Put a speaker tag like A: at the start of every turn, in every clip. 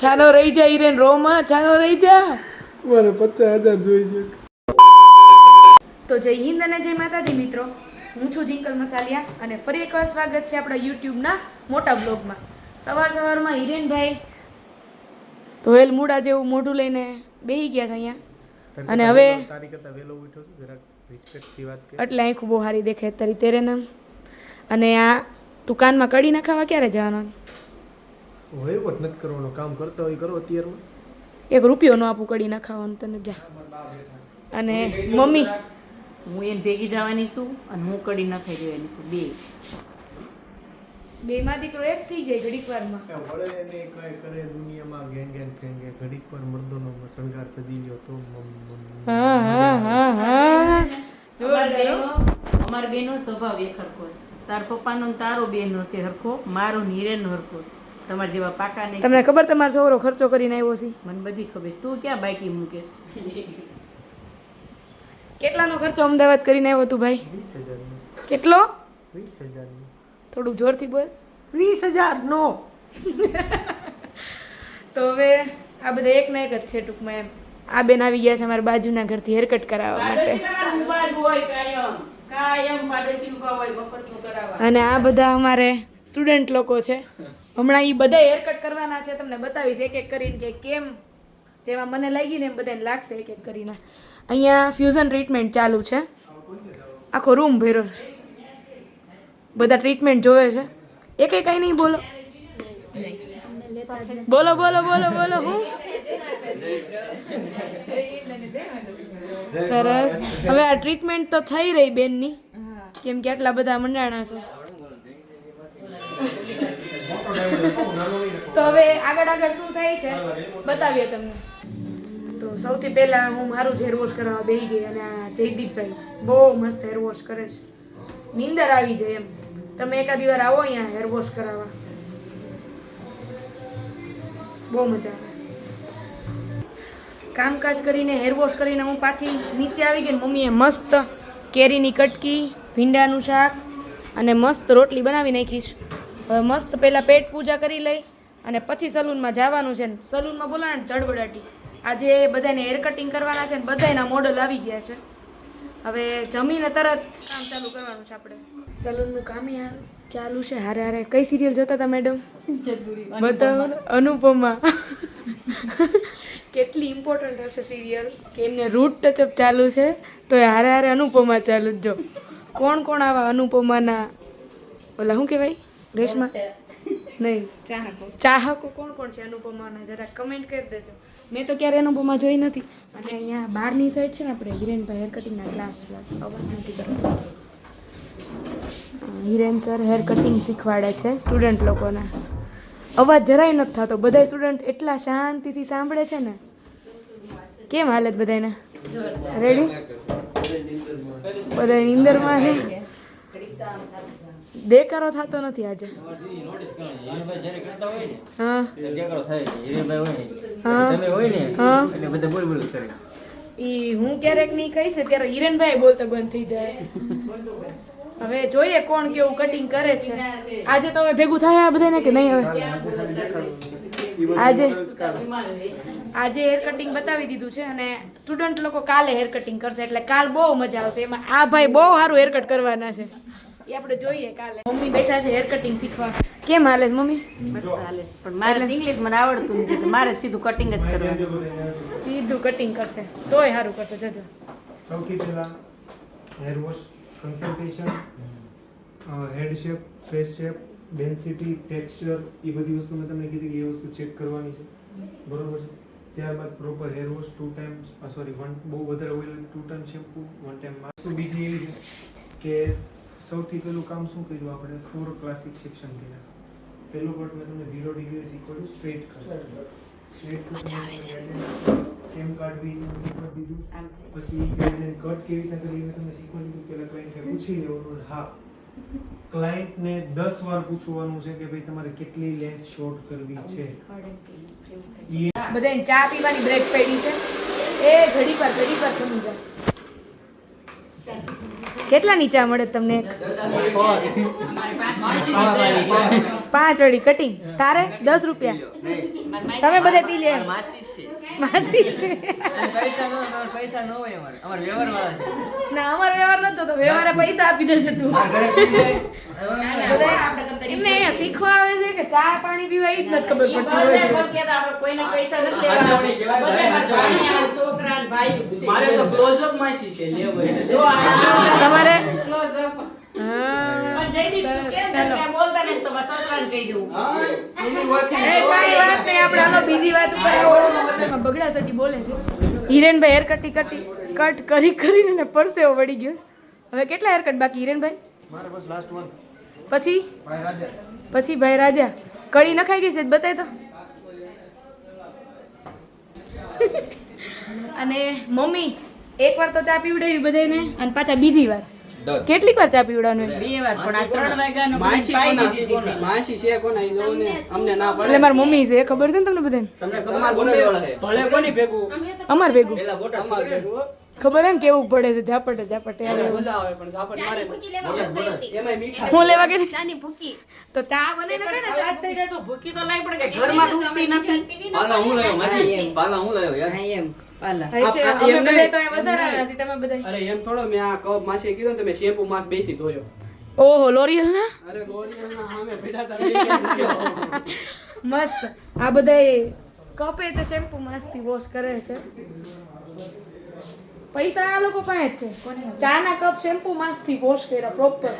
A: છાનો રહી જા હિરેન રોમાં છાનો રહી જા
B: મારે 50,000 જોઈ છે.
A: તો જય હિન્દ અને જય માતાજી મિત્રો, હું છું જિંકલ મસાલિયા અને ફરી એકવાર સ્વાગત છે આપણા યુટ્યુબના મોટા બ્લોગમાં. સવારમાં હિરેનભાઈ ધોયેલ મૂડા જેવું મોઢું લઈને બેસી ગયા છે અહીંયા અને હવે
B: તારી કરતા વેલો ઉઠ્યો છું, જરાક રિસ્પેક્ટથી વાત કર.
A: એટલે આંખું બહુ સારી દેખાય તારી તેરે નામ. અને આ તું કાનમાં કડી નખાવા ક્યારે જવાનો?
B: વહીવટ નથી કરવાનો, કામ કરતા હોય કરો અત્યારમાં.
A: 1 રૂપિયો ન આપું કડી નખાવાનું તને, જા. અને મમ્મી
C: હું એને ભેગી જવાની છું અને હું કડી નખાઈ દેવાની છું. બે
A: માં દીકરો એક થઈ જાય ઘડીક વારમાં.
B: વળે ને કઈ કરે દુનિયામાં ગેંગ ફેંગે, ઘડીક વાર મર્દોનો શણગાર સજી લ્યો તો
C: અમારી બેનો સ્વભાવ એક હરખો છે. તાર પપ્પાનો ને તારો બેનો છે હરખો, મારો નીરેનો હરખો છે. તમારા જેવા પાકા નહીં.
A: તમને ખબર તમારો છોકરો ખર્ચો કરીને આવ્યો છે?
C: મને બધી ખબર. તું ક્યાં બાકી મૂકેશ?
A: કેટલાનો ખર્ચો અમદાવાદ કરીને આવ્યો તું ભાઈ?
B: 20,000
A: કેટલો?
B: 20,000
A: થોડુંક જોરથી બોલ.
B: 20,000 નો.
A: તો હવે આ બધા એક ના એક જ છે ટૂંકમાં એમ. આ બેન આવી ગયા છે અમારા બાજુના ઘરથી હેરકટ કરાવવા માટે. અને આ બધા અમારે સ્ટુડન્ટ લોકો છે. હમણાં એ બધા હેરકટ કરવાના છે, તમને બતાવીશ એક એક કરીને કે કેમ જેમાં મને લાગી ને એમ બધાને લાગશે એક એક કરીને. અહીંયા ફ્યુઝન ટ્રીટમેન્ટ ચાલુ છે, આખો રૂમ ભર્યો છે, બધા ટ્રીટમેન્ટ જોવે છે. એકે કઈ નહીં બોલો બોલો બોલો બોલો બોલો. હું સરસ. હવે આ ટ્રીટમેન્ટ તો થઈ રહી બેનની, કેમ કે આટલા બધા મંડાણા છે. તો હવે આગળ શું થાય છે બતાવીએ તમને. તો સૌથી પહેલા હું મારું જ હેર વોશ કરવા બેસી ગઈ અને આ જયદીપભાઈ બહુ મસ્ત હેર વોશ કરે છે. નીંદર આવી જાય એમ. તમે એકાદી વાર આવો અહીંયા હેર વોશ કરાવવા, બહુ મજા આવે. કામકાજ કરીને હેર વોશ કરીને હું પાછી નીચે આવી ગઈ. મમ્મીએ મસ્ત કેરીની કટકી, ભીંડાનું શાક અને મસ્ત રોટલી બનાવી નાખીશ. હવે મસ્ત પહેલાં પેટ પૂજા કરી લઈ અને પછી સલૂનમાં જવાનું છે. ને સલૂનમાં બોલાવે ને ધડબડાટી. આજે બધાને હેર કટિંગ કરવાના છે ને બધાના મોડલ આવી ગયા છે. હવે જમીને તરત કામ ચાલુ કરવાનું છે આપણે. સલૂનનું કામ ચાલુ છે. હારે હારે કઈ સિરિયલ જોતા હતા મેડમ? બતાવો. અનુપમા. કેટલી ઇમ્પોર્ટન્ટ હશે સિરિયલ કે એમને રૂટ ટચઅપ ચાલુ છે તો હારે હારે અનુપમા ચાલુ જ. જો કોણ કોણ આવા અનુપમાના ઓલા શું કહેવાય રેશમા નહીં ચાહકો કોણ કોણ છે અનુપમાના, જરા કમેન્ટ કરી દેજો. મેં તો ક્યારે અનુપમા જોઈ નથી. અને અહીંયા બહારની સાઈડ છે ને આપણે હિરેનભાઈ હેર કટિંગના ક્લાસ અવાજ નથી કરવાનો. હિરેન સર હેર કટિંગ શીખવાડે છે સ્ટુડન્ટ લોકોને. અવાજ જરાય નથી થતો, બધા સ્ટુડન્ટ એટલા શાંતિથી સાંભળે છે ને. કેમ હાલત બધાને? રેડી? બધા નીંદરમાં છે. દેકારો થતો નથી આજે. હા ઈ હું ક્યારેક નહીં કહીશ ત્યારે હિરેનભાઈ બોલતા બંધ થઈ જાય. હવે જોઈએ કોણ કેવું કટિંગ કરે છે. આજે તો હવે ભેગું થાય આ બધાને કે નહીં? હવે આજે હેર કટિંગ બતાવી દીધું છે અને સ્ટુડન્ટ લોકો કાલે હેર કટિંગ કરશે એટલે કાલ બહુ મજા આવશે. એમાં આ ભાઈ બહુ સારું હેર કટ કરવાના છે, એ આપણે જોઈએ કાલે. મમ્મી બેઠા છે હેર કટિંગ શીખવા. કેમ હાલે છે મમ્મી?
C: મસ્ત હાલે છે, પણ મારે ઇંગ્લિશ મને આવડતું નથી એટલે મારે સીધું કટિંગ જ કરવાનું.
A: સીધું કટિંગ કરશે તોય સારું કરશે. જજો
B: સૌથી પહેલા hair wash, consultation, head shape, face shape, density, texture, એ બધી વસ્તુ મેં તમને કીધી કે એ વસ્તુ ચેક કરવાની છે, બરોબર છે. ત્યારબાદ પ્રોપર હેર વોશ 2 ટાઈમ્સ, બહુ વધારે oil 2 time shampoo, 1 time mask. બીજી એવી છે કે સૌથી પહેલું કામ શું કર્યું આપણે? 4 ક્લાસિક સેક્શન છે. પહેલું પાર્ટ મેં તમને 0 ડિગ્રી શીખવાડ્યું, સ્ટ્રેટ કટ. કેમ કાઢવી શીખવાડી દીધું. પછી ગાઈડલાઈન કટ કેવી રીતના કરવી મેં તમને શીખવાડી દીધું. પહેલા ક્લાયન્ટને પૂછી લેવાનું. હા, ક્લાયન્ટને 10 વાર પૂછવાનું છે કે ભાઈ તમારે કેટલી લેન્થ શોર્ટ કરવી છે.
A: બધાને ચા પીવાની બ્રેક પડી છે. એ ઘડી પર જમી જાય. કેટલાની ચા મળે તમને? 5 વાળી કટિંગ. તારે 10 રૂપિયા. તમે બધા પી લે. માસી છે. ના અમારો વ્યવહાર નતો તો વ્યવહારે પૈસા આપી દેજે તું. બધા એમને અહીંયા શીખવા આવે છે કે ચા પાણી પીવા ઈ જ નથી ખબર પડતી હોય છે.
C: કોઈના પૈસા નથી લેવા. છોકરા ભાઈ
D: મારે તો ક્લોઝઅપ માસી છે લે ભાઈ.
C: જો
A: તમારે
C: પણ જયદીપ તું કેમ
A: ચાલો.
C: કે બોલતા ને તો બસ સસરાને કહી દઉં.
A: એ કાંઈ વાત નહીં, આપણે હાલો બીજી વાત ઉપર આવો. બગડા સટી બોલે છે. હિરેનભાઈ હેર કટ કરી કરીને ને પરસેવો વળી ગયો છે. હવે કેટલા હેર કટ બાકી હિરેનભાઈ?
B: મારે બસ લાસ્ટ વન.
A: પછી
B: ભાઈ રાજા.
A: પછી ભાઈ રાજા કડી નખાઈ ગઈ છે બતાય તો. અને મમ્મી એકવાર તો ચા પીવડાવી બધાને અને પાછા બીજી વાર. કેટલીક વાર ચા પીવડાવવાનું?
C: 2 વાર પણ આ 3 વાગ્યાનો
D: માસી
C: પાઈ
D: કોના
C: દીધી હતી.
D: માસી છે કોના ઈ જોવો ને અમને ના પડે.
A: એટલે મારી મમ્મી છે એ ખબર છે ને તમને બધાને?
D: તમને ખબર ભલે કોની ભેગું
A: અમાર ભેગું
D: અમાર ભેગું
A: ખબર હે ને કેવું પડે છે ઝાપટે હાલે એવું.
D: મજા આવે પણ ઝાપટ મારે એમાંય મીઠા
A: હું લેવા ગઈ
E: ચાની ભૂકી
A: તો ચા બનાવીને ખાય ને ચા
C: થઈ જાય તો ભૂકી તો લાવી પડે કે ઘરમાં ડૂબતી નથી.
E: પાલા હું
C: હા, એમ પાલા
A: હશે.
D: આ
A: અમે
D: એમ
A: બધાય
D: નહીં.
A: તો અહીંયા વધારે આવ્યા છીએ, તમે બધાય.
D: અરે એમ થોડો મેં આ કપ માસી કીધું ને તમે શેમ્પુ માસ બેથી ધોયો.
A: ઓહો લોરિયલ ના
D: અરે ગોળીઓના સામે ભેડા તા બે ધોયો.
A: મસ્ત. આ બધાય કપે તો શેમ્પુ મસ્તી વોશ કરે છે. પૈસા આ લોકો પાસે જ છે. ચાના કપ શેમ્પુ મસ્તી વોશ કર્યા પ્રોપર.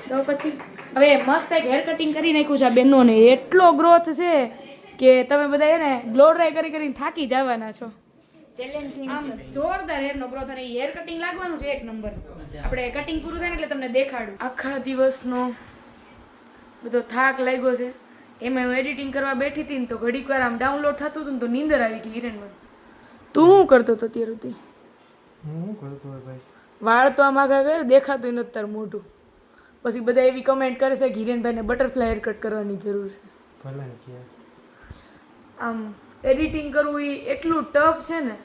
A: તો પછી હવે મસ્ત એક હેર કટિંગ કરી નાખ્યું છે આ બેનોને. એટલો ગ્રોથ છે કે તમે બધા એને બ્લો ડ્રાય કરીને થાકી જવાના છો. આમ જોરદાર હેરનો ગ્રોથ અને હેર કટિંગ લાગવાનું છે એક નંબર. આપણે કટિંગ પૂરું થાય ને એટલે તમને દેખાડું. આખા દિવસનો બધો થાક લાગ્યો છે. એમાં હું એડિટિંગ કરવા બેઠી હતી ને તો ઘડીક વાર આમ ડાઉનલોડ થતું હતું ને તો નીંદર આવી ગઈ હિરેનમાં. તું શું કરતો હતો અત્યાર સુધી?
B: હું શું કરતો હોય ભાઈ?
A: વાળ તો આમ આગળ કરે દેખાતું નથી તારું મોઢું. પછી બધા એવી કમેન્ટ કરે છે કે હિરેનભાઈને બટરફ્લાય હેર કટ કરવાની જરૂર છે.
B: ભલે ને કે
A: આમ એડિટિંગ કરવું એ એટલું ટફ છે ને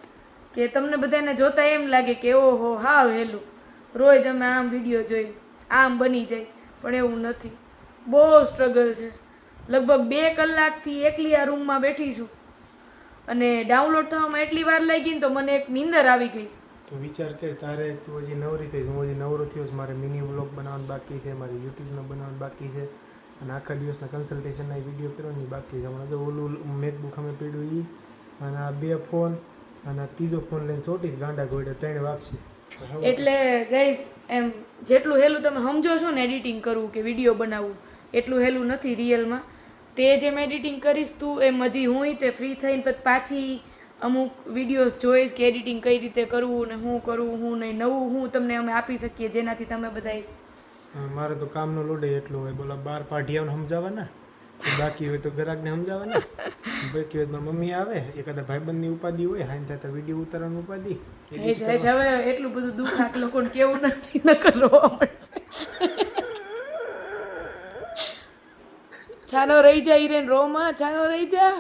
A: કે તમને બધાને જોતા એમ લાગે કે ઓહો હાવ હેલું રોજ અમે આમ વિડીયો જોઈ આમ બની જાય, પણ એવું નથી. બહુ સ્ટ્રગલ છે. લગભગ 2 કલાકથી એકલી આ રૂમમાં બેઠી છું અને ડાઉનલોડ થવામાં એટલી વાર લાગી ને તો મને એક નીંદર આવી ગઈ.
B: તો વિચાર કર, તારે તું હજી નવરી થઈ, હું હજી નવરો થયો છું. મારે મિની વ્લોગ બનાવવાનું બાકી છે, મારે યુટ્યુબનો બનાવવાનું બાકી છે અને આખા દિવસના કન્સલ્ટેશનના વિડીયો કરવાની બાકી છે. હમણાં તો ઓલું મેકબુક અમે પીડ્યું એ અને આ 2 ફોન અને આ ત્રીજો ફોન લઈને ચોટીસ ગાંડા ગોળે 3 વાગશે.
A: એટલે ગાઈસ એમ જેટલું હેલું તમે સમજો છો ને એડિટિંગ કરવું કે વિડીયો બનાવવું એટલું હેલું નથી રિયલમાં. તે જેમ એડિટિંગ કરીશ તું એમ હજી હું તે ફ્રી થઈને પછી પાછી અમુક વિડીયોઝ જોઈશ કે એડિટિંગ કઈ રીતે કરવું ને શું કરવું શું નહીં, નવું હું તમને અમે આપી શકીએ જેનાથી તમે બધાય.
B: મારે તો કામનો લોડ એટલો હોય. બોલા 12 પાઢિયાઓને સમજાવવાના, બાકી હોય તો ગ્રાહકને સમજાવવાના, બાકી હોય તો મમ્મી આવે, એકાદા ભાઈબંધની ઉપાધિ હોય, હાઈ થાય તો વિડીયો ઉતારવાની ઉપાધિ.
A: હવે એટલું બધું દુઃખ આ લોકોને કેવું નથી ન કરવા મળશે. છાનો રહી જા હિરેન, રોમાં છાનો રહી જા.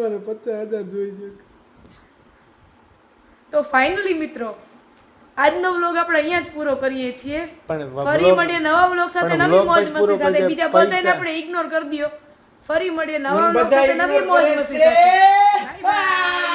B: મારે 50,000 જોઈ છે.
A: તો ફાઇનલી મિત્રો આજનો વ્લોગ આપણે અહીંયા જ પૂરો કરીએ છીએ.
B: પણ
A: ફરી મળીએ નવા વ્લોગ સાથે,
B: પણ
A: નવી
B: vlog
A: મોજ
B: પછી પૂરો
A: મસ્તી સાથે.
B: કરી દે,
A: બીજા
B: પૈસા.
A: બધાને આપણે ઇગ્નોર કરી દો. ફરી મળીએ નવા વ્લોગ
B: બધા
A: સાથે, નવી
B: ignore
A: મોજ
B: કરે
A: મસ્તી
B: છે.
A: સાથે. Bye bye.